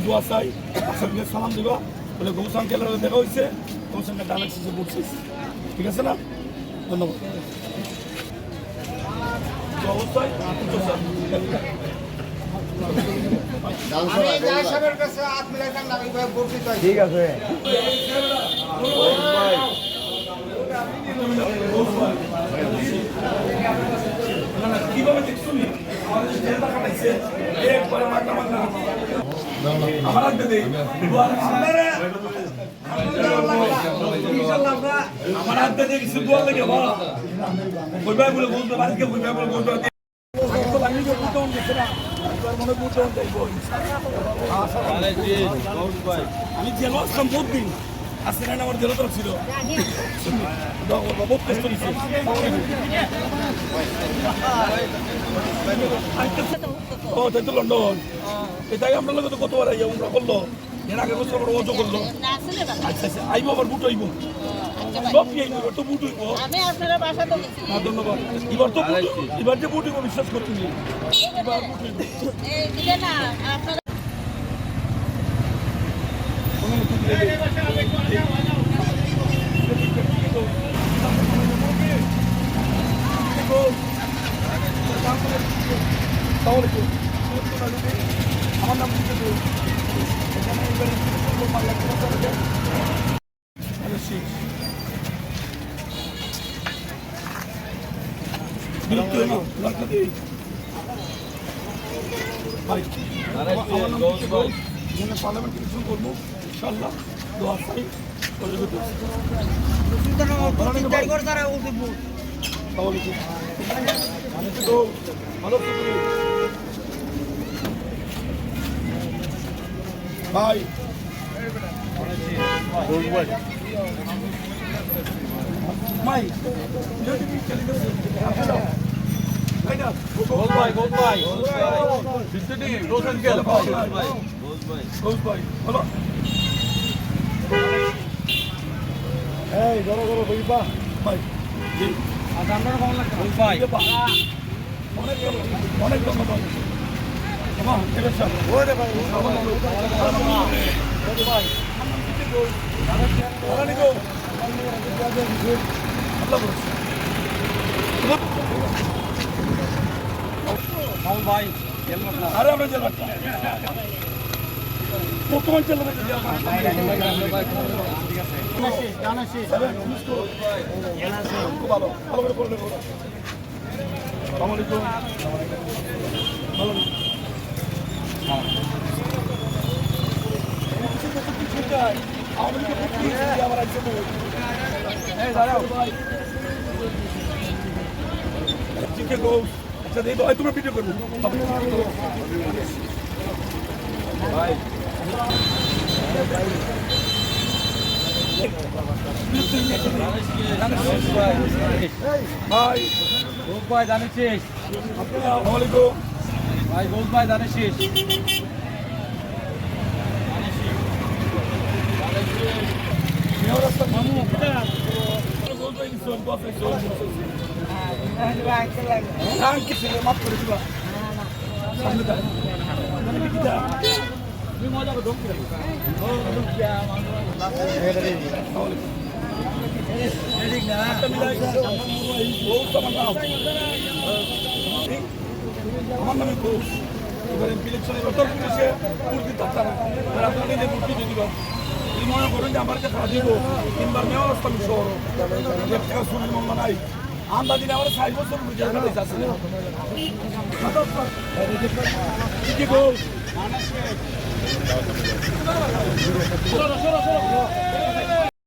দোয়া চাই আসামকে সালাম দিবা বলে গৌসান কেলার দেখা হয়েছে গৌসানকে ডানের শেষে পড়ছিস ঠিক আছে না ধন্যবাদ অবস্থায় ঠিক আছে কিভাবে দেখছো আমার হাতে দেই আমার হাতে দিয়ে কিছু দোয়া লেগে বলা কইবাই বলে বলতে বাড়িকে কইবাই বলে বলতে আমি জেল আসলাম বহুত দিন আসলে না আমার জেল তো ছিল বহুত কষ্ট দিচ্ছে ও তাই তো লন্ডন এটাই আমরা লোক তো কতবার আইয়া আমরা করলো এর আগে বছর আমরা অজো করলো আচ্ছা আচ্ছা আইব আবার বুট হইব সব কি আইব এবার তো বুট হইব ধন্যবাদ এবার যে বুট হইব বিশ্বাস করতে এবার বুট হইব আমার নাম পার্লামেন্ট ইলেকশন করবো ইনশাল্লাহ দোয়া চাই ভালো ভাই ভাই এই গরো গরো বইবা ভাই জি আজ আমরা কেমন লাগছে ভাই অনেক ধন্যবাদ আমা এলেশন ওরে ভাই ভাই ওরে গো আল্লাহ বলছ ভাই আরে আমরা জেল বাচ্চা প্রথম চলে গেছে জানাসি ভালো ভালো করে করলে আসসালামু আলাইকুম ভালো আচ্ছা দেখো তোমরা ভিডিও করবো ভাই ভাই গোপ ভাই জানিস আসসালামু আলাইকুম ভাই গোপ ভাই জানিস মাফ করে দিবা আমার নামে ঘোষ এবার ইলেকশনের উত্তর প্রদেশে ভোট দিতে আপনাদের ভোট দিয়ে দিবা এই মনে করেন যে আমার যে খাওয়া দিব 3 বার নেওয়া রাস্তা আমি শহর টাকা শুনে মন নাই আমরা দিনে আমার 60 বছর কি ঘোষ সরো